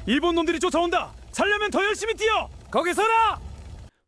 일본 놈들이 쫓아온다. 살려면 더 열심히 뛰어. 거기 서라.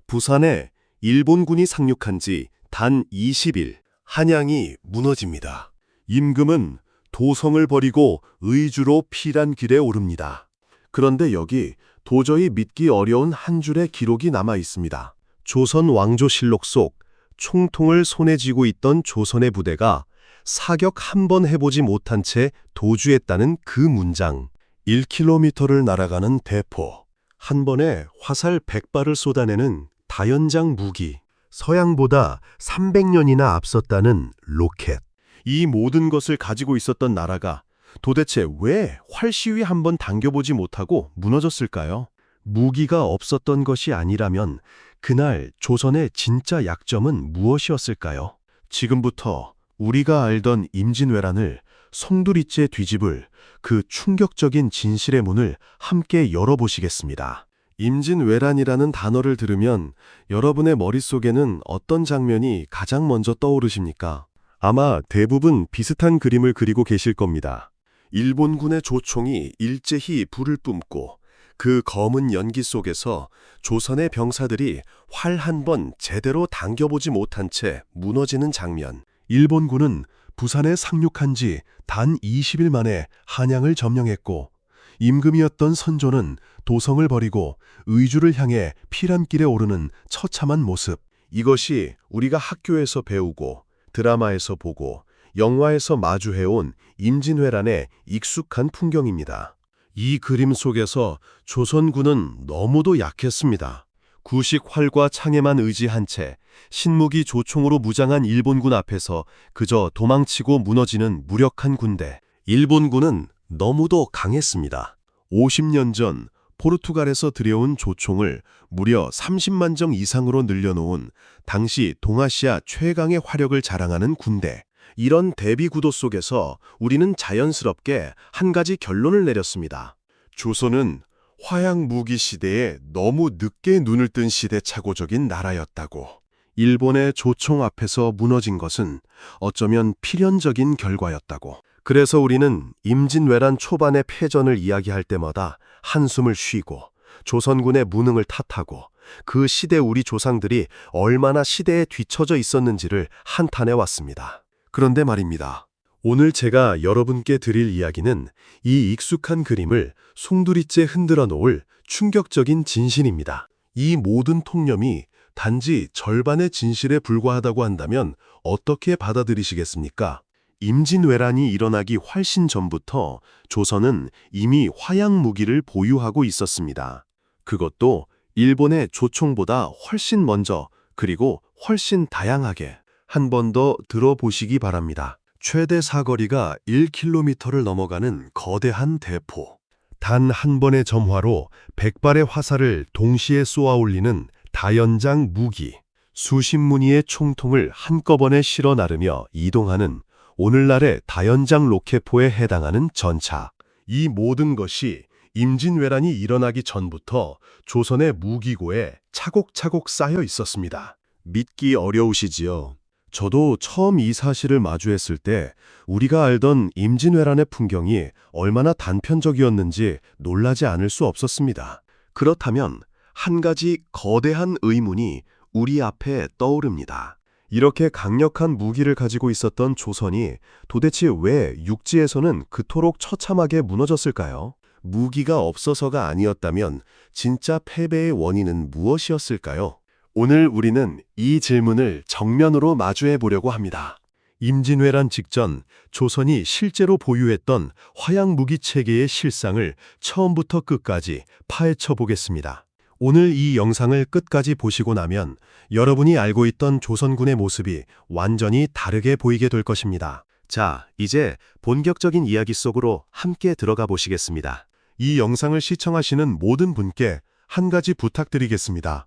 부산에 일본군이 상륙한 지 단 20일, 한양이 무너집니다. 임금은 도성을 버리고 의주로 피란 길에 오릅니다. 그런데 여기 도저히 믿기 어려운 한 줄의 기록이 남아 있습니다. 조선 왕조실록 속 총통을 손에 쥐고 있던 조선의 부대가 사격 한 번 해보지 못한 채 도주했다는 그 문장. 1km를 날아가는 대포, 한 번에 화살 100발을 쏟아내는 다연장 무기, 서양보다 300년이나 앞섰다는 로켓. 이 모든 것을 가지고 있었던 나라가 도대체 왜 활시위 한번 당겨보지 못하고 무너졌을까요? 무기가 없었던 것이 아니라면 그날 조선의 진짜 약점은 무엇이었을까요? 지금부터 우리가 알던 임진왜란을 송두리째 뒤집을 그 충격적인 진실의 문을 함께 열어보시겠습니다. 임진왜란이라는 단어를 들으면 여러분의 머릿속에는 어떤 장면이 가장 먼저 떠오르십니까? 아마 대부분 비슷한 그림을 그리고 계실 겁니다. 일본군의 조총이 일제히 불을 뿜고 그 검은 연기 속에서 조선의 병사들이 활 한 번 제대로 당겨보지 못한 채 무너지는 장면. 일본군은 부산에 상륙한 지 단 20일 만에 한양을 점령했고 임금이었던 선조는 도성을 버리고 의주를 향해 피란길에 오르는 처참한 모습. 이것이 우리가 학교에서 배우고 드라마에서 보고 영화에서 마주해온 임진왜란의 익숙한 풍경입니다. 이 그림 속에서 조선군은 너무도 약했습니다. 구식 활과 창에만 의지한 채 신무기 조총으로 무장한 일본군 앞에서 그저 도망치고 무너지는 무력한 군대. 일본군은 너무도 강했습니다. 50년 전 포르투갈에서 들여온 조총을 무려 30만 정 이상으로 늘려놓은 당시 동아시아 최강의 화력을 자랑하는 군대. 이런 대비 구도 속에서 우리는 자연스럽게 한 가지 결론을 내렸습니다. 조선은 화약 무기 시대에 너무 늦게 눈을 뜬 시대착오적인 나라였다고. 일본의 조총 앞에서 무너진 것은 어쩌면 필연적인 결과였다고. 그래서 우리는 임진왜란 초반의 패전을 이야기할 때마다 한숨을 쉬고 조선군의 무능을 탓하고 그 시대 우리 조상들이 얼마나 시대에 뒤처져 있었는지를 한탄해 왔습니다. 그런데 말입니다. 오늘 제가 여러분께 드릴 이야기는 이 익숙한 그림을 송두리째 흔들어 놓을 충격적인 진실입니다. 이 모든 통념이 단지 절반의 진실에 불과하다고 한다면 어떻게 받아들이시겠습니까? 임진왜란이 일어나기 훨씬 전부터 조선은 이미 화약 무기를 보유하고 있었습니다. 그것도 일본의 조총보다 훨씬 먼저 그리고 훨씬 다양하게. 한 번 더 들어보시기 바랍니다. 최대 사거리가 1km를 넘어가는 거대한 대포. 단 한 번의 점화로 100발의 화살을 동시에 쏘아 올리는 다연장 무기. 수십 무늬의 총통을 한꺼번에 실어 나르며 이동하는 오늘날의 다연장 로켓포에 해당하는 전차. 이 모든 것이 임진왜란이 일어나기 전부터 조선의 무기고에 차곡차곡 쌓여 있었습니다. 믿기 어려우시지요? 저도 처음 이 사실을 마주했을 때 우리가 알던 임진왜란의 풍경이 얼마나 단편적이었는지 놀라지 않을 수 없었습니다. 그렇다면 한 가지 거대한 의문이 우리 앞에 떠오릅니다. 이렇게 강력한 무기를 가지고 있었던 조선이 도대체 왜 육지에서는 그토록 처참하게 무너졌을까요? 무기가 없어서가 아니었다면 진짜 패배의 원인은 무엇이었을까요? 오늘 우리는 이 질문을 정면으로 마주해 보려고 합니다. 임진왜란 직전 조선이 실제로 보유했던 화약 무기 체계의 실상을 처음부터 끝까지 파헤쳐 보겠습니다. 오늘 이 영상을 끝까지 보시고 나면 여러분이 알고 있던 조선군의 모습이 완전히 다르게 보이게 될 것입니다. 자, 이제 본격적인 이야기 속으로 함께 들어가 보시겠습니다. 이 영상을 시청하시는 모든 분께 한 가지 부탁드리겠습니다.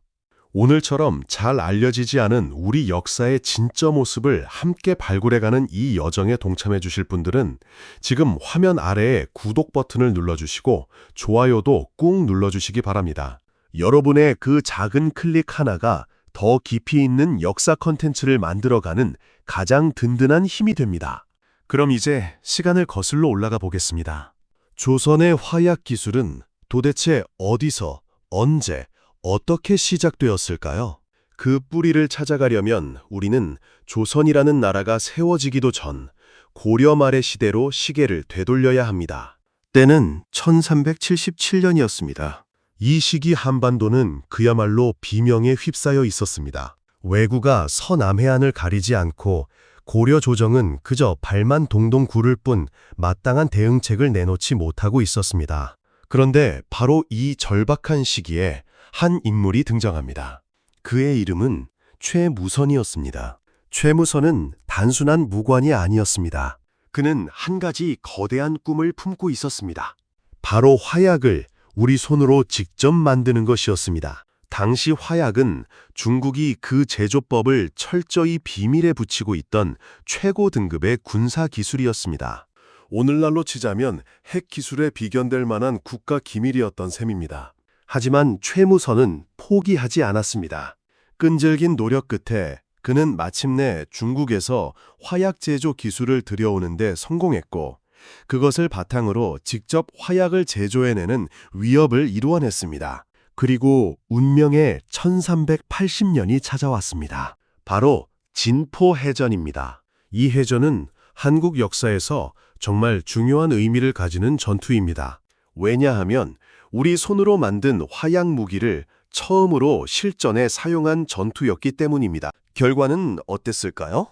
오늘처럼 잘 알려지지 않은 우리 역사의 진짜 모습을 함께 발굴해가는 이 여정에 동참해 주실 분들은 지금 화면 아래에 구독 버튼을 눌러주시고 좋아요도 꾹 눌러주시기 바랍니다. 여러분의 그 작은 클릭 하나가 더 깊이 있는 역사 콘텐츠를 만들어가는 가장 든든한 힘이 됩니다. 그럼 이제 시간을 거슬러 올라가 보겠습니다. 조선의 화약 기술은 도대체 어디서, 언제, 어떻게 시작되었을까요? 그 뿌리를 찾아가려면 우리는 조선이라는 나라가 세워지기도 전 고려 말의 시대로 시계를 되돌려야 합니다. 때는 1377년이었습니다. 이 시기 한반도는 그야말로 비명에 휩싸여 있었습니다. 왜구가 서남해안을 가리지 않고 고려 조정은 그저 발만 동동 구를 뿐 마땅한 대응책을 내놓지 못하고 있었습니다. 그런데 바로 이 절박한 시기에 한 인물이 등장합니다. 그의 이름은 최무선이었습니다. 최무선은 단순한 무관이 아니었습니다. 그는 한 가지 거대한 꿈을 품고 있었습니다. 바로 화약을 우리 손으로 직접 만드는 것이었습니다. 당시 화약은 중국이 그 제조법을 철저히 비밀에 붙이고 있던 최고 등급의 군사 기술이었습니다. 오늘날로 치자면 핵 기술에 비견될 만한 국가 기밀이었던 셈입니다. 하지만 최무선은 포기하지 않았습니다. 끈질긴 노력 끝에 그는 마침내 중국에서 화약 제조 기술을 들여오는 데 성공했고 그것을 바탕으로 직접 화약을 제조해내는 위업을 이루어냈습니다. 그리고 운명의 1380년이 찾아왔습니다. 바로 진포해전입니다. 이 해전은 한국 역사에서 정말 중요한 의미를 가지는 전투입니다. 왜냐하면 우리 손으로 만든 화약 무기를 처음으로 실전에 사용한 전투였기 때문입니다. 결과는 어땠을까요?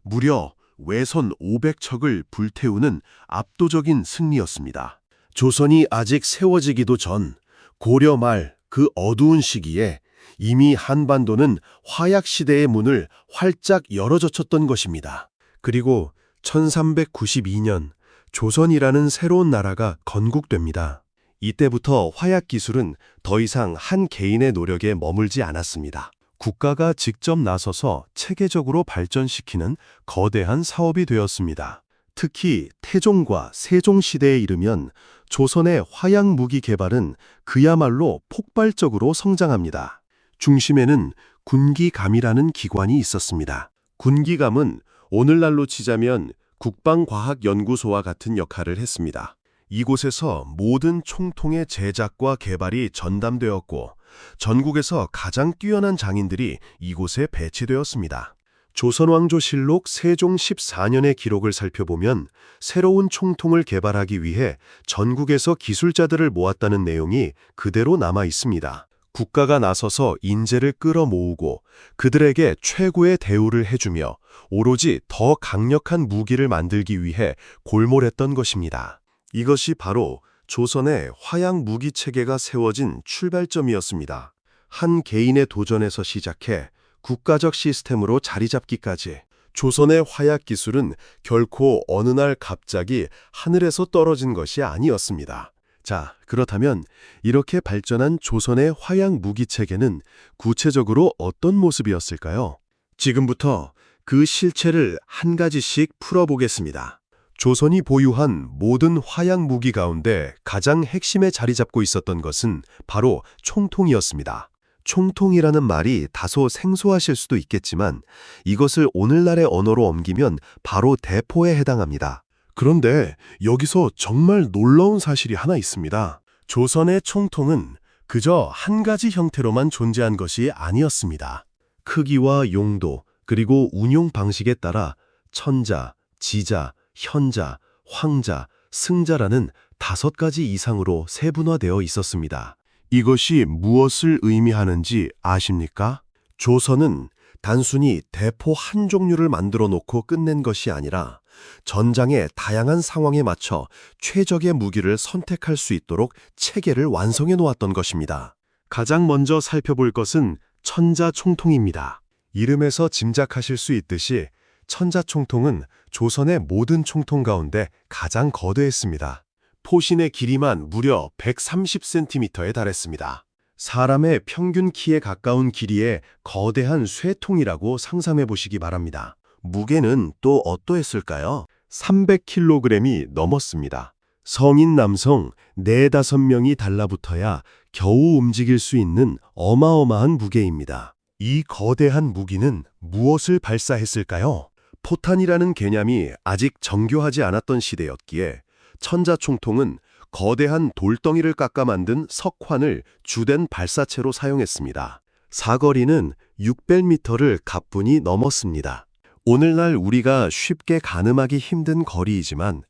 무려 외선 500척을 불태우는 압도적인 승리였습니다. 조선이 아직 세워지기도 전 고려 말 그 어두운 시기에 이미 한반도는 화약 시대의 문을 활짝 열어젖혔던 것입니다. 그리고 1392년 조선이라는 새로운 나라가 건국됩니다. 이때부터 화약 기술은 더 이상 한 개인의 노력에 머물지 않았습니다. 국가가 직접 나서서 체계적으로 발전시키는 거대한 사업이 되었습니다. 특히 태종과 세종 시대에 이르면 조선의 화약 무기 개발은 그야말로 폭발적으로 성장합니다. 중심에는 군기감이라는 기관이 있었습니다. 군기감은 오늘날로 치자면 국방과학연구소와 같은 역할을 했습니다. 이곳에서 모든 총통의 제작과 개발이 전담되었고 전국에서 가장 뛰어난 장인들이 이곳에 배치되었습니다. 조선왕조실록 세종 14년의 기록을 살펴보면 새로운 총통을 개발하기 위해 전국에서 기술자들을 모았다는 내용이 그대로 남아 있습니다. 국가가 나서서 인재를 끌어모으고 그들에게 최고의 대우를 해주며 오로지 더 강력한 무기를 만들기 위해 골몰했던 것입니다. 이것이 바로 조선의 화약 무기 체계가 세워진 출발점이었습니다. 한 개인의 도전에서 시작해 국가적 시스템으로 자리 잡기까지 조선의 화약 기술은 결코 어느 날 갑자기 하늘에서 떨어진 것이 아니었습니다. 자, 그렇다면 이렇게 발전한 조선의 화약 무기 체계는 구체적으로 어떤 모습이었을까요? 지금부터 그 실체를 한 가지씩 풀어보겠습니다. 조선이 보유한 모든 화약 무기 가운데 가장 핵심에 자리 잡고 있었던 것은 바로 총통이었습니다. 총통이라는 말이 다소 생소하실 수도 있겠지만 이것을 오늘날의 언어로 옮기면 바로 대포에 해당합니다. 그런데 여기서 정말 놀라운 사실이 하나 있습니다. 조선의 총통은 그저 한 가지 형태로만 존재한 것이 아니었습니다. 크기와 용도 그리고 운용 방식에 따라 천자, 지자, 현자, 황자, 승자라는 5가지 이상으로 세분화되어 있었습니다. 이것이 무엇을 의미하는지 아십니까? 조선은 단순히 대포 한 종류를 만들어 놓고 끝낸 것이 아니라 전장의 다양한 상황에 맞춰 최적의 무기를 선택할 수 있도록 체계를 완성해 놓았던 것입니다. 가장 먼저 살펴볼 것은 천자총통입니다. 이름에서 짐작하실 수 있듯이 천자총통은 조선의 모든 총통 가운데 가장 거대했습니다. 포신의 길이만 무려 130cm에 달했습니다. 사람의 평균 키에 가까운 길이의 거대한 쇠통이라고 상상해 보시기 바랍니다. 무게는 또 어떠했을까요? 300kg이 넘었습니다. 성인 남성 4-5명이 달라붙어야 겨우 움직일 수 있는 어마어마한 무게입니다. 이 거대한 무기는 무엇을 발사했을까요? 포탄이라는 개념이 아직 정교하지 않았던 시대였기에 천자총통은 거대한 돌덩이를 깎아 만든 석환을 주된 발사체로 사용했습니다. 사거리는 600m를 가뿐히 넘었습니다. 오늘날 우리가 쉽게 가늠하기 힘든 거리이지만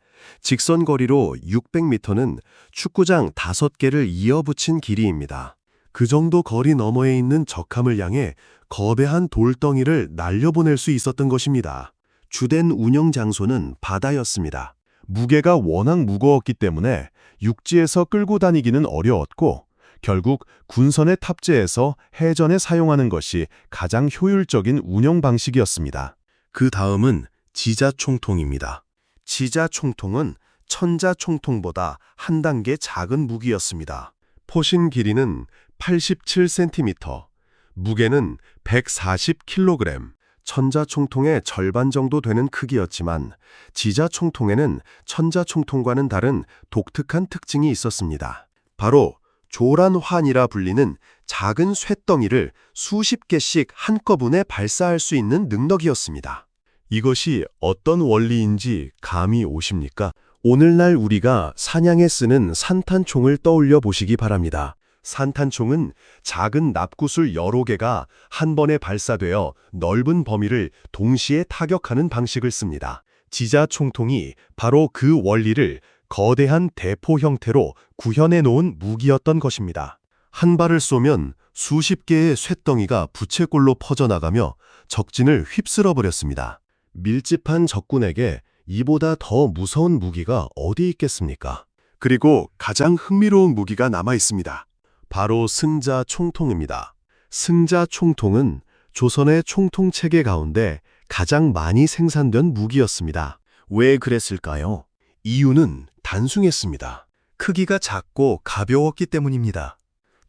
직선 거리로 600m는 축구장 5개를 이어붙인 길이입니다. 그 정도 거리 너머에 있는 적함을 향해 거대한 돌덩이를 날려보낼 수 있었던 것입니다. 주된 운영 장소는 바다였습니다. 무게가 워낙 무거웠기 때문에 육지에서 끌고 다니기는 어려웠고 결국 군선에 탑재해서 해전에 사용하는 것이 가장 효율적인 운영 방식이었습니다. 그 다음은 지자총통입니다. 지자총통은 천자총통보다 한 단계 작은 무기였습니다. 포신 길이는 87cm, 무게는 140kg, 천자총통의 절반 정도 되는 크기였지만 지자총통에는 천자총통과는 다른 독특한 특징이 있었습니다. 바로 조란환이라 불리는 작은 쇳덩이를 수십 개씩 한꺼번에 발사할 수 있는 능력이었습니다. 이것이 어떤 원리인지 감이 오십니까? 오늘날 우리가 사냥에 쓰는 산탄총을 떠올려 보시기 바랍니다. 산탄총은 작은 납구술 여러 개가 한 번에 발사되어 넓은 범위를 동시에 타격하는 방식을 씁니다. 지자총통이 바로 그 원리를 거대한 대포 형태로 구현해 놓은 무기였던 것입니다. 한 발을 쏘면 수십 개의 쇳덩이가 부채꼴로 퍼져나가며 적진을 휩쓸어 버렸습니다. 밀집한 적군에게 이보다 더 무서운 무기가 어디 있겠습니까? 그리고 가장 흥미로운 무기가 남아 있습니다. 바로 승자총통입니다. 승자총통은 조선의 총통체계 가운데 가장 많이 생산된 무기였습니다. 왜 그랬을까요? 이유는 단순했습니다. 크기가 작고 가벼웠기 때문입니다.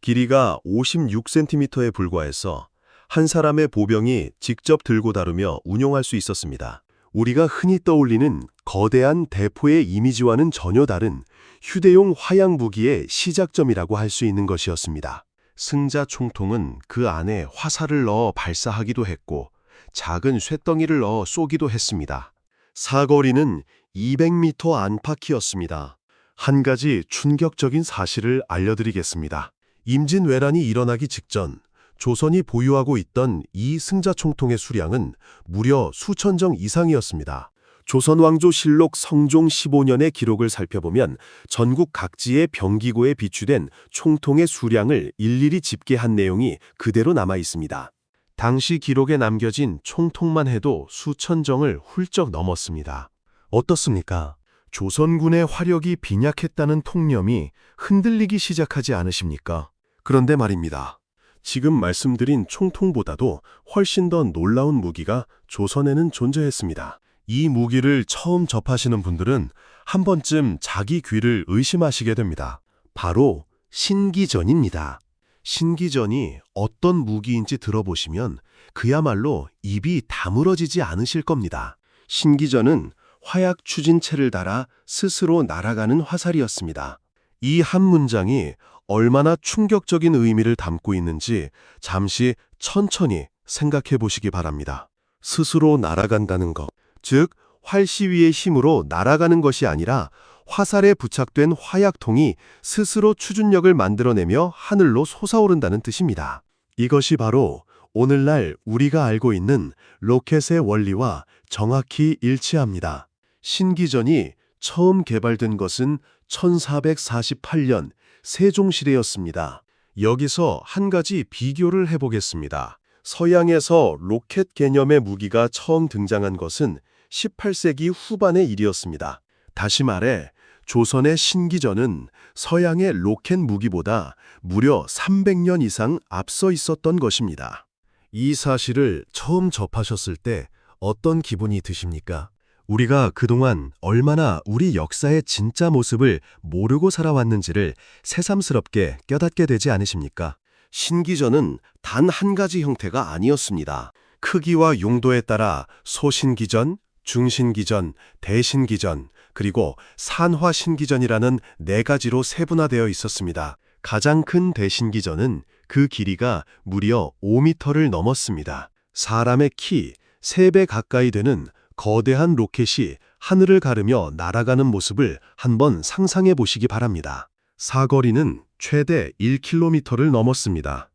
길이가 56cm에 불과해서 한 사람의 보병이 직접 들고 다루며 운용할 수 있었습니다. 우리가 흔히 떠올리는 거대한 대포의 이미지와는 전혀 다른 휴대용 화약 무기의 시작점이라고 할 수 있는 것이었습니다. 승자총통은 그 안에 화살을 넣어 발사하기도 했고 작은 쇳덩이를 넣어 쏘기도 했습니다. 사거리는 200m 안팎이었습니다. 한 가지 충격적인 사실을 알려드리겠습니다. 임진왜란이 일어나기 직전 조선이 보유하고 있던 이 승자총통의 수량은 무려 수천 정 이상이었습니다. 조선왕조실록 성종 15년의 기록을 살펴보면 전국 각지의 병기고에 비추된 총통의 수량을 일일이 집계한 내용이 그대로 남아 있습니다. 당시 기록에 남겨진 총통만 해도 수천 정을 훌쩍 넘었습니다. 어떻습니까? 조선군의 화력이 빈약했다는 통념이 흔들리기 시작하지 않으십니까? 그런데 말입니다. 지금 말씀드린 총통보다도 훨씬 더 놀라운 무기가 조선에는 존재했습니다. 이 무기를 처음 접하시는 분들은 한 번쯤 자기 귀를 의심하시게 됩니다. 바로 신기전입니다. 신기전이 어떤 무기인지 들어보시면 그야말로 입이 다물어지지 않으실 겁니다. 신기전은 화약 추진체를 달아 스스로 날아가는 화살이었습니다. 이 한 문장이 얼마나 충격적인 의미를 담고 있는지 잠시 천천히 생각해 보시기 바랍니다. 스스로 날아간다는 것, 즉 활시위의 힘으로 날아가는 것이 아니라 화살에 부착된 화약통이 스스로 추진력을 만들어내며 하늘로 솟아오른다는 뜻입니다. 이것이 바로 오늘날 우리가 알고 있는 로켓의 원리와 정확히 일치합니다. 신기전이 처음 개발된 것은 1448년 세종시대였습니다. 여기서 한 가지 비교를 해보겠습니다. 서양에서 로켓 개념의 무기가 처음 등장한 것은 18세기 후반의 일이었습니다. 다시 말해 조선의 신기전은 서양의 로켓 무기보다 무려 300년 이상 앞서 있었던 것입니다. 이 사실을 처음 접하셨을 때 어떤 기분이 드십니까? 우리가 그동안 얼마나 우리 역사의 진짜 모습을 모르고 살아왔는지를 새삼스럽게 깨닫게 되지 않으십니까? 신기전은 단 한 가지 형태가 아니었습니다. 크기와 용도에 따라 소신기전, 중신기전, 대신기전, 그리고 산화신기전이라는 4가지로 세분화되어 있었습니다. 가장 큰 대신기전은 그 길이가 무려 5m를 넘었습니다. 사람의 키 3배 가까이 되는 거대한 로켓이 하늘을 가르며 날아가는 모습을 한번 상상해 보시기 바랍니다. 사거리는 최대 1km를 넘었습니다.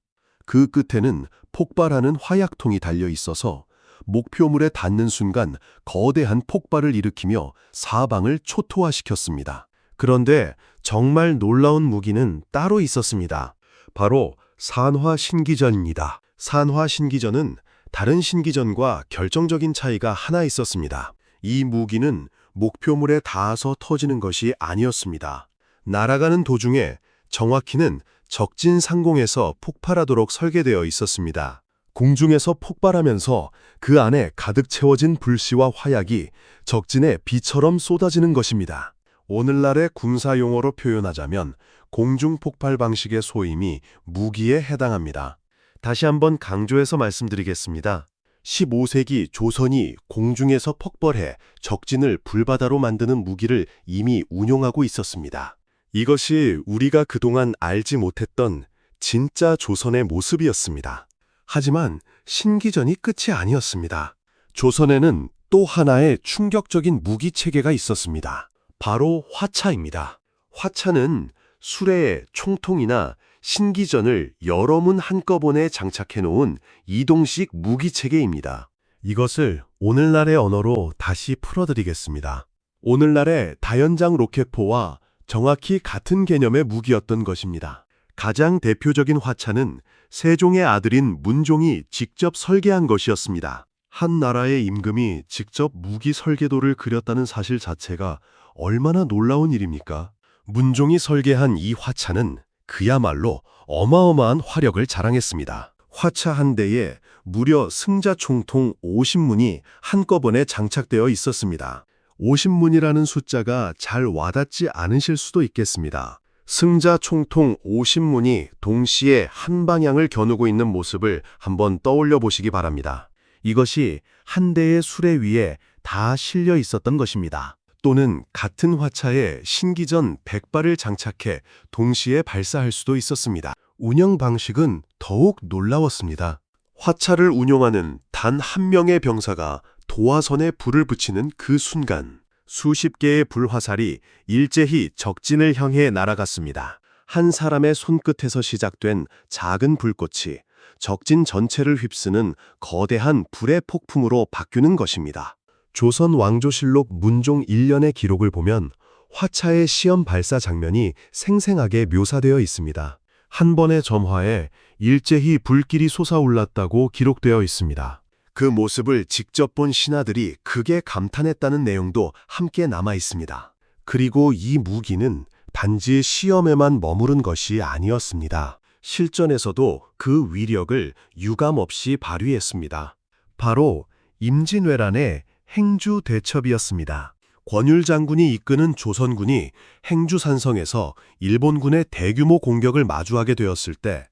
그 끝에는 폭발하는 화약통이 달려 있어서 목표물에 닿는 순간 거대한 폭발을 일으키며 사방을 초토화시켰습니다. 그런데 정말 놀라운 무기는 따로 있었습니다. 바로 산화신기전입니다. 산화신기전은 다른 신기전과 결정적인 차이가 하나 있었습니다. 이 무기는 목표물에 닿아서 터지는 것이 아니었습니다. 날아가는 도중에 정확히는 적진 상공에서 폭발하도록 설계되어 있었습니다. 공중에서 폭발하면서 그 안에 가득 채워진 불씨와 화약이 적진에 비처럼 쏟아지는 것입니다. 오늘날의 군사용어로 표현하자면 공중폭발 방식의 소임이 무기에 해당합니다. 다시 한번 강조해서 말씀드리겠습니다. 15세기 조선이 공중에서 폭발해 적진을 불바다로 만드는 무기를 이미 운용하고 있었습니다. 이것이 우리가 그동안 알지 못했던 진짜 조선의 모습이었습니다. 하지만 신기전이 끝이 아니었습니다. 조선에는 또 하나의 충격적인 무기 체계가 있었습니다. 바로 화차입니다. 화차는 수레에 총통이나 신기전을 여러 문 한꺼번에 장착해 놓은 이동식 무기 체계입니다. 이것을 오늘날의 언어로 다시 풀어드리겠습니다. 오늘날의 다연장 로켓포와 정확히 같은 개념의 무기였던 것입니다. 가장 대표적인 화차는 세종의 아들인 문종이 직접 설계한 것이었습니다. 한 나라의 임금이 직접 무기 설계도를 그렸다는 사실 자체가 얼마나 놀라운 일입니까? 문종이 설계한 이 화차는 그야말로 어마어마한 화력을 자랑했습니다. 화차 한 대에 무려 승자 총통 50문이 한꺼번에 장착되어 있었습니다. 50문이라는 숫자가 잘 와닿지 않으실 수도 있겠습니다. 승자 총통 50문이 동시에 한 방향을 겨누고 있는 모습을 한번 떠올려 보시기 바랍니다. 이것이 한 대의 수레 위에 다 실려 있었던 것입니다. 또는 같은 화차에 신기전 100발을 장착해 동시에 발사할 수도 있었습니다. 운영 방식은 더욱 놀라웠습니다. 화차를 운용하는 단 한 명의 병사가 도화선에 불을 붙이는 그 순간 수십 개의 불화살이 일제히 적진을 향해 날아갔습니다. 한 사람의 손끝에서 시작된 작은 불꽃이 적진 전체를 휩쓰는 거대한 불의 폭풍으로 바뀌는 것입니다. 조선 왕조실록 문종 1년의 기록을 보면 화차의 시험 발사 장면이 생생하게 묘사되어 있습니다. 한 번의 점화에 일제히 불길이 솟아올랐다고 기록되어 있습니다. 그 모습을 직접 본 신하들이 크게 감탄했다는 내용도 함께 남아 있습니다. 그리고 이 무기는 단지 시험에만 머무른 것이 아니었습니다. 실전에서도 그 위력을 유감없이 발휘했습니다. 바로 임진왜란의 행주대첩이었습니다. 권율 장군이 이끄는 조선군이 행주산성에서 일본군의 대규모 공격을 마주하게 되었을 때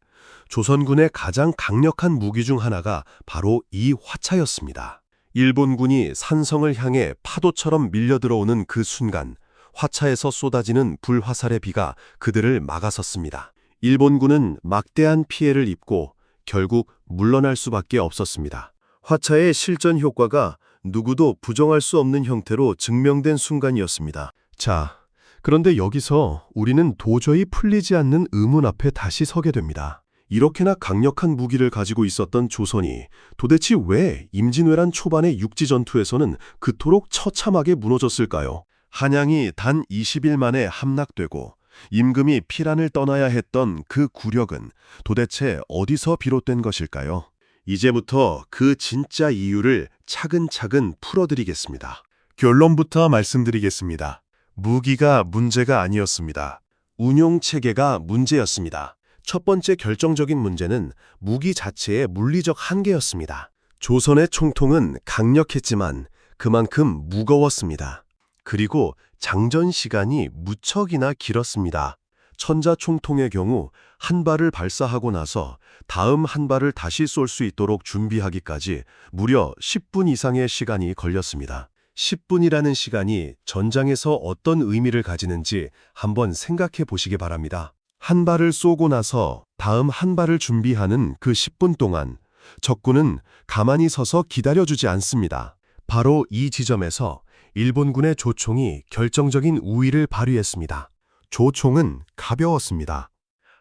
조선군의 가장 강력한 무기 중 하나가 바로 이 화차였습니다. 일본군이 산성을 향해 파도처럼 밀려들어오는 그 순간 화차에서 쏟아지는 불화살의 비가 그들을 막아섰습니다. 일본군은 막대한 피해를 입고 결국 물러날 수밖에 없었습니다. 화차의 실전 효과가 누구도 부정할 수 없는 형태로 증명된 순간이었습니다. 자, 그런데 여기서 우리는 도저히 풀리지 않는 의문 앞에 다시 서게 됩니다. 이렇게나 강력한 무기를 가지고 있었던 조선이 도대체 왜 임진왜란 초반의 육지전투에서는 그토록 처참하게 무너졌을까요? 한양이 단 20일 만에 함락되고 임금이 피란을 떠나야 했던 그 굴욕은 도대체 어디서 비롯된 것일까요? 이제부터 그 진짜 이유를 차근차근 풀어드리겠습니다. 결론부터 말씀드리겠습니다. 무기가 문제가 아니었습니다. 운용체계가 문제였습니다. 첫 번째 결정적인 문제는 무기 자체의 물리적 한계였습니다. 조선의 총통은 강력했지만 그만큼 무거웠습니다. 그리고 장전 시간이 무척이나 길었습니다. 천자총통의 경우 한 발을 발사하고 나서 다음 한 발을 다시 쏠 수 있도록 준비하기까지 무려 10분 이상의 시간이 걸렸습니다. 10분이라는 시간이 전장에서 어떤 의미를 가지는지 한번 생각해 보시기 바랍니다. 한 발을 쏘고 나서 다음 한 발을 준비하는 그 10분 동안 적군은 가만히 서서 기다려주지 않습니다. 바로 이 지점에서 일본군의 조총이 결정적인 우위를 발휘했습니다. 조총은 가벼웠습니다.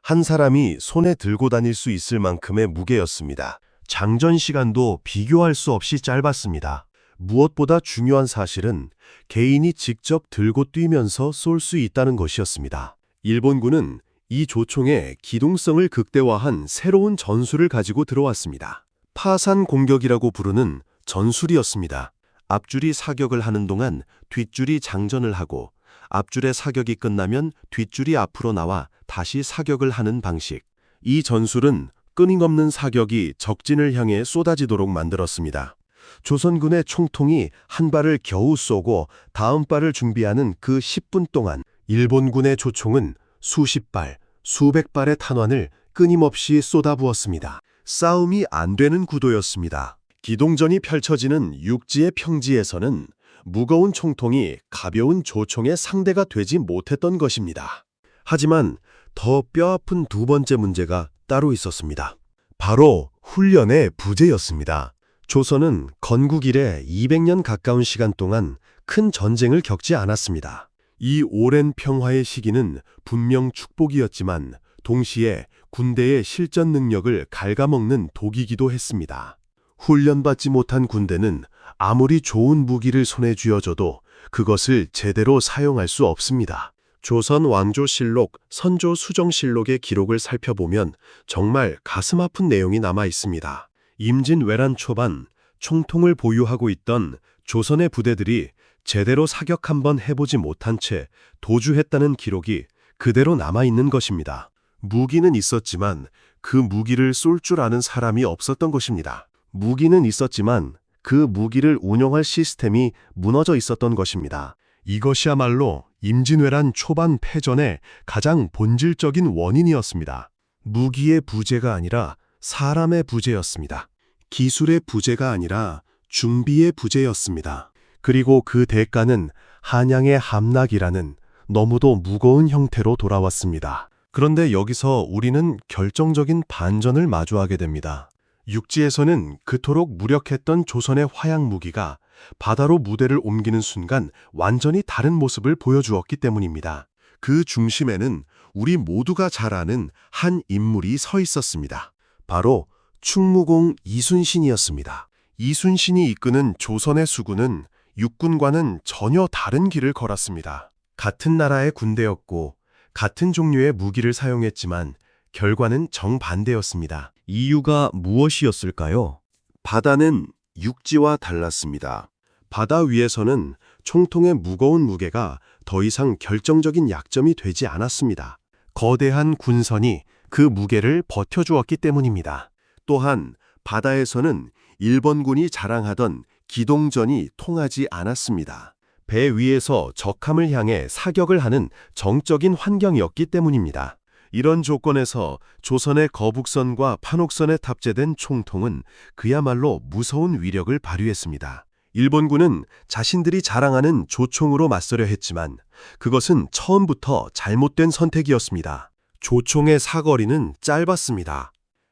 한 사람이 손에 들고 다닐 수 있을 만큼의 무게였습니다. 장전 시간도 비교할 수 없이 짧았습니다. 무엇보다 중요한 사실은 개인이 직접 들고 뛰면서 쏠 수 있다는 것이었습니다. 일본군은 이 조총의 기동성을 극대화한 새로운 전술을 가지고 들어왔습니다. 파산 공격이라고 부르는 전술이었습니다. 앞줄이 사격을 하는 동안 뒷줄이 장전을 하고 앞줄의 사격이 끝나면 뒷줄이 앞으로 나와 다시 사격을 하는 방식. 이 전술은 끊임없는 사격이 적진을 향해 쏟아지도록 만들었습니다. 조선군의 총통이 한 발을 겨우 쏘고 다음 발을 준비하는 그 10분 동안 일본군의 조총은 수십 발, 수백 발의 탄환을 끊임없이 쏟아부었습니다. 싸움이 안 되는 구도였습니다. 기동전이 펼쳐지는 육지의 평지에서는 무거운 총통이 가벼운 조총의 상대가 되지 못했던 것입니다. 하지만 더 뼈아픈 두 번째 문제가 따로 있었습니다. 바로 훈련의 부재였습니다. 조선은 건국 이래 200년 가까운 시간 동안 큰 전쟁을 겪지 않았습니다. 이 오랜 평화의 시기는 분명 축복이었지만 동시에 군대의 실전 능력을 갉아먹는 독이기도 했습니다. 훈련받지 못한 군대는 아무리 좋은 무기를 손에 쥐어줘도 그것을 제대로 사용할 수 없습니다. 조선 왕조실록, 선조수정실록의 기록을 살펴보면 정말 가슴 아픈 내용이 남아 있습니다. 임진왜란 초반 총통을 보유하고 있던 조선의 부대들이 제대로 사격 한번 해보지 못한 채 도주했다는 기록이 그대로 남아있는 것입니다. 무기는 있었지만 그 무기를 쏠 줄 아는 사람이 없었던 것입니다. 무기는 있었지만 그 무기를 운용할 시스템이 무너져 있었던 것입니다. 이것이야말로 임진왜란 초반 패전의 가장 본질적인 원인이었습니다. 무기의 부재가 아니라 사람의 부재였습니다. 기술의 부재가 아니라 준비의 부재였습니다. 그리고 그 대가는 한양의 함락이라는 너무도 무거운 형태로 돌아왔습니다. 그런데 여기서 우리는 결정적인 반전을 마주하게 됩니다. 육지에서는 그토록 무력했던 조선의 화약 무기가 바다로 무대를 옮기는 순간 완전히 다른 모습을 보여주었기 때문입니다. 그 중심에는 우리 모두가 잘 아는 한 인물이 서 있었습니다. 바로 충무공 이순신이었습니다. 이순신이 이끄는 조선의 수군은 육군과는 전혀 다른 길을 걸었습니다. 같은 나라의 군대였고 같은 종류의 무기를 사용했지만 결과는 정반대였습니다. 이유가 무엇이었을까요? 바다는 육지와 달랐습니다. 바다 위에서는 총통의 무거운 무게가 더 이상 결정적인 약점이 되지 않았습니다. 거대한 군선이 그 무게를 버텨주었기 때문입니다. 또한 바다에서는 일본군이 자랑하던 기동전이 통하지 않았습니다. 배 위에서 적함을 향해 사격을 하는 정적인 환경이었기 때문입니다. 이런 조건에서 조선의 거북선과 판옥선에 탑재된 총통은 그야말로 무서운 위력을 발휘했습니다. 일본군은 자신들이 자랑하는 조총으로 맞서려 했지만 그것은 처음부터 잘못된 선택이었습니다. 조총의 사거리는 짧았습니다.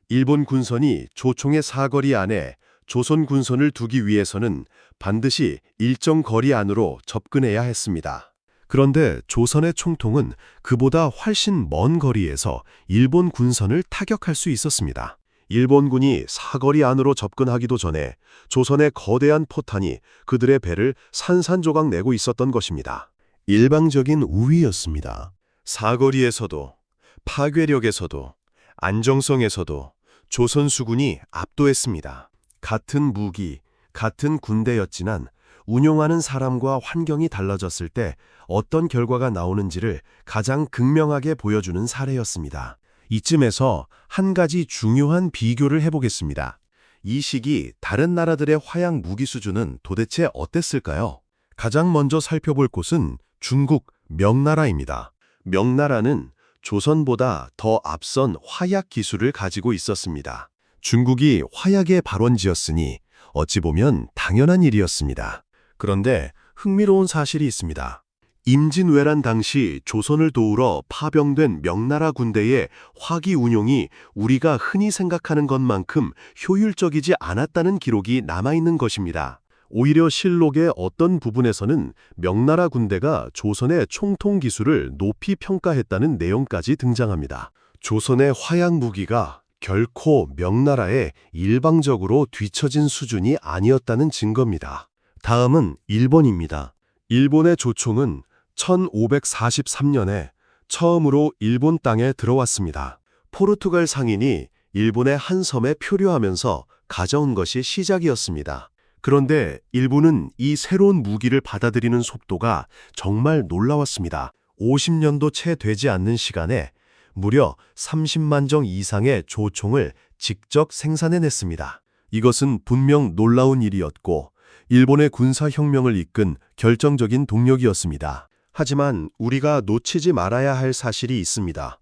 일본 군선이 조총의 사거리 안에 조선 군선을 두기 위해서는 반드시 일정 거리 안으로 접근해야 했습니다. 그런데 조선의 총통은 그보다 훨씬 먼 거리에서 일본 군선을 타격할 수 있었습니다. 일본군이 사거리 안으로 접근하기도 전에 조선의 거대한 포탄이 그들의 배를 산산조각 내고 있었던 것입니다. 일방적인 우위였습니다. 사거리에서도 파괴력에서도 안정성에서도 조선 수군이 압도했습니다. 같은 무기, 같은 군대였지만 운용하는 사람과 환경이 달라졌을 때 어떤 결과가 나오는지를 가장 극명하게 보여주는 사례였습니다. 이쯤에서 한 가지 중요한 비교를 해보겠습니다. 이 시기 다른 나라들의 화약 무기 수준은 도대체 어땠을까요? 가장 먼저 살펴볼 곳은 중국 명나라입니다. 명나라는 조선보다 더 앞선 화약 기술을 가지고 있었습니다. 중국이 화약의 발원지였으니 어찌 보면 당연한 일이었습니다. 그런데 흥미로운 사실이 있습니다. 임진왜란 당시 조선을 도우러 파병된 명나라 군대의 화기 운용이 우리가 흔히 생각하는 것만큼 효율적이지 않았다는 기록이 남아있는 것입니다. 오히려 실록의 어떤 부분에서는 명나라 군대가 조선의 총통 기술을 높이 평가했다는 내용까지 등장합니다. 조선의 화약 무기가 결코 명나라에 일방적으로 뒤처진 수준이 아니었다는 증거입니다. 다음은 일본입니다. 일본의 조총은 1543년에 처음으로 일본 땅에 들어왔습니다. 포르투갈 상인이 일본의 한 섬에 표류하면서 가져온 것이 시작이었습니다. 그런데 일본은 이 새로운 무기를 받아들이는 속도가 정말 놀라웠습니다. 50년도 채 되지 않는 시간에 무려 30만 정 이상의 조총을 직접 생산해냈습니다. 이것은 분명 놀라운 일이었고 일본의 군사혁명을 이끈 결정적인 동력이었습니다. 하지만 우리가 놓치지 말아야 할 사실이 있습니다.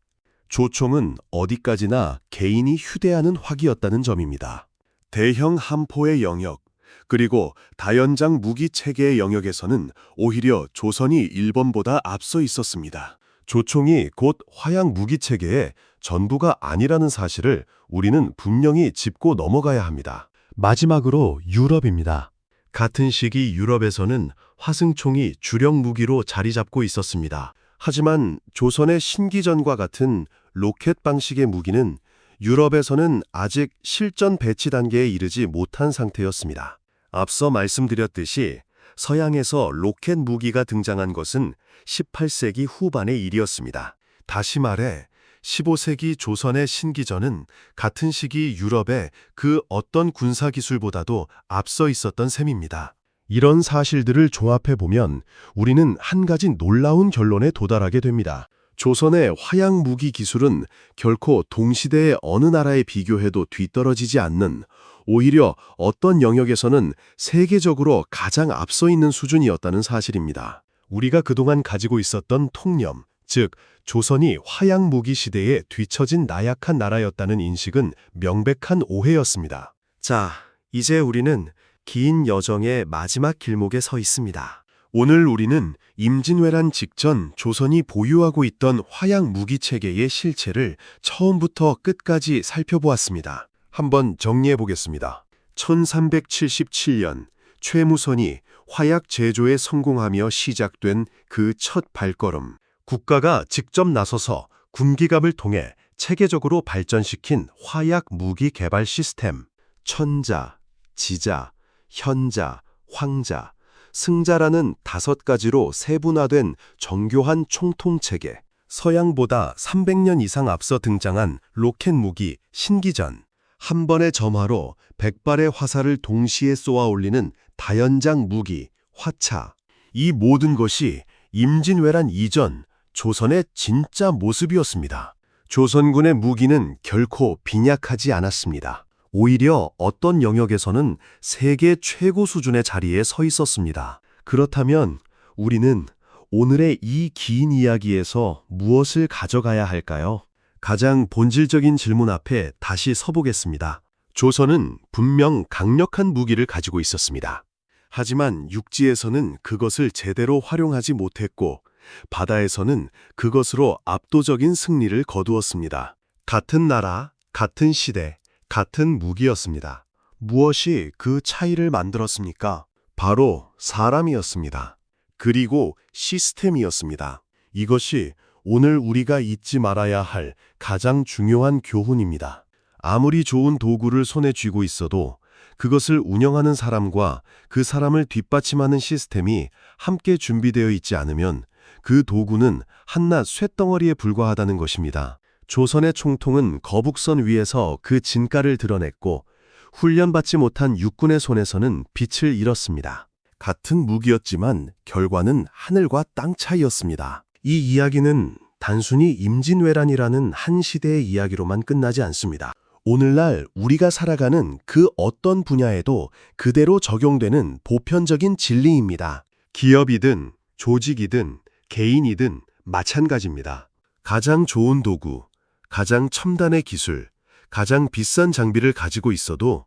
조총은 어디까지나 개인이 휴대하는 화기였다는 점입니다. 대형 함포의 영역, 그리고 다연장 무기 체계의 영역에서는 오히려 조선이 일본보다 앞서 있었습니다. 조총이 곧 화약 무기 체계의 전부가 아니라는 사실을 우리는 분명히 짚고 넘어가야 합니다. 마지막으로 유럽입니다. 같은 시기 유럽에서는 화승총이 주력 무기로 자리 잡고 있었습니다. 하지만 조선의 신기전과 같은 로켓 방식의 무기는 유럽에서는 아직 실전 배치 단계에 이르지 못한 상태였습니다. 앞서 말씀드렸듯이 서양에서 로켓 무기가 등장한 것은 18세기 후반의 일이었습니다. 다시 말해 15세기 조선의 신기전은 같은 시기 유럽의 그 어떤 군사기술보다도 앞서 있었던 셈입니다. 이런 사실들을 종합해보면 우리는 한 가지 놀라운 결론에 도달하게 됩니다. 조선의 화약 무기 기술은 결코 동시대의 어느 나라에 비교해도 뒤떨어지지 않는, 오히려 어떤 영역에서는 세계적으로 가장 앞서 있는 수준이었다는 사실입니다. 우리가 그동안 가지고 있었던 통념, 즉 조선이 화약 무기 시대에 뒤처진 나약한 나라였다는 인식은 명백한 오해였습니다. 자, 이제 우리는 긴 여정의 마지막 길목에 서 있습니다. 오늘 우리는 임진왜란 직전 조선이 보유하고 있던 화약 무기 체계의 실체를 처음부터 끝까지 살펴보았습니다. 한번 정리해 보겠습니다. 1377년 최무선이 화약 제조에 성공하며 시작된 그 첫 발걸음. 국가가 직접 나서서 군기갑을 통해 체계적으로 발전시킨 화약 무기 개발 시스템. 천자, 지자, 현자, 황자, 승자라는 5가지로 세분화된 정교한 총통체계. 서양보다 300년 이상 앞서 등장한 로켓 무기 신기전. 한 번의 점화로 100발의 화살을 동시에 쏘아 올리는 다연장 무기 화차. 이 모든 것이 임진왜란 이전 조선의 진짜 모습이었습니다. 조선군의 무기는 결코 빈약하지 않았습니다. 오히려 어떤 영역에서는 세계 최고 수준의 자리에 서 있었습니다. 그렇다면 우리는 오늘의 이 긴 이야기에서 무엇을 가져가야 할까요? 가장 본질적인 질문 앞에 다시 서보겠습니다. 조선은 분명 강력한 무기를 가지고 있었습니다. 하지만 육지에서는 그것을 제대로 활용하지 못했고 바다에서는 그것으로 압도적인 승리를 거두었습니다. 같은 나라, 같은 시대, 같은 무기였습니다. 무엇이 그 차이를 만들었습니까? 바로 사람이었습니다. 그리고 시스템이었습니다. 이것이 오늘 우리가 잊지 말아야 할 가장 중요한 교훈입니다. 아무리 좋은 도구를 손에 쥐고 있어도 그것을 운영하는 사람과 그 사람을 뒷받침하는 시스템이 함께 준비되어 있지 않으면 그 도구는 한낱 쇳덩어리에 불과하다는 것입니다. 조선의 총통은 거북선 위에서 그 진가를 드러냈고 훈련받지 못한 육군의 손에서는 빛을 잃었습니다. 같은 무기였지만 결과는 하늘과 땅 차이였습니다. 이 이야기는 단순히 임진왜란이라는 한 시대의 이야기로만 끝나지 않습니다. 오늘날 우리가 살아가는 그 어떤 분야에도 그대로 적용되는 보편적인 진리입니다. 기업이든 조직이든 개인이든 마찬가지입니다. 가장 좋은 도구, 가장 첨단의 기술, 가장 비싼 장비를 가지고 있어도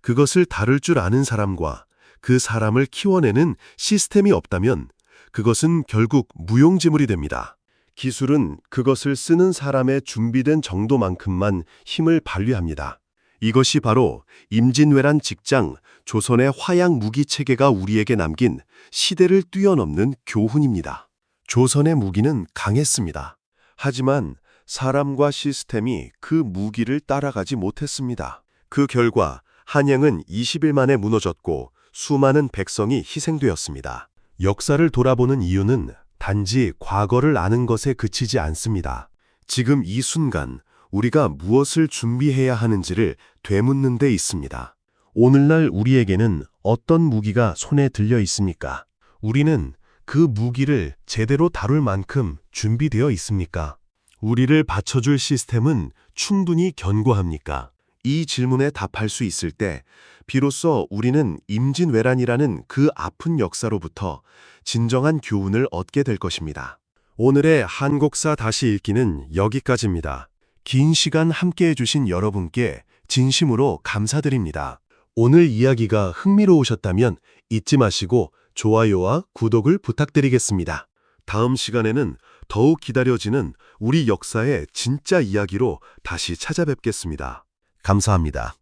그것을 다룰 줄 아는 사람과 그 사람을 키워내는 시스템이 없다면 그것은 결국 무용지물이 됩니다. 기술은 그것을 쓰는 사람의 준비된 정도만큼만 힘을 발휘합니다. 이것이 바로 임진왜란 직장 조선의 화약 무기 체계가 우리에게 남긴 시대를 뛰어넘는 교훈입니다. 조선의 무기는 강했습니다. 하지만 사람과 시스템이 그 무기를 따라가지 못했습니다. 그 결과 한양은 20일 만에 무너졌고 수많은 백성이 희생되었습니다. 역사를 돌아보는 이유는 단지 과거를 아는 것에 그치지 않습니다. 지금 이 순간 우리가 무엇을 준비해야 하는지를 되묻는 데 있습니다. 오늘날 우리에게는 어떤 무기가 손에 들려 있습니까? 우리는 그 무기를 제대로 다룰 만큼 준비되어 있습니까? 우리를 받쳐줄 시스템은 충분히 견고합니까? 이 질문에 답할 수 있을 때 비로소 우리는 임진왜란이라는 그 아픈 역사로부터 진정한 교훈을 얻게 될 것입니다. 오늘의 한국사 다시 읽기는 여기까지입니다. 긴 시간 함께해 주신 여러분께 진심으로 감사드립니다. 오늘 이야기가 흥미로우셨다면 잊지 마시고 좋아요와 구독을 부탁드리겠습니다. 다음 시간에는 더욱 기다려지는 우리 역사의 진짜 이야기로 다시 찾아뵙겠습니다. 감사합니다.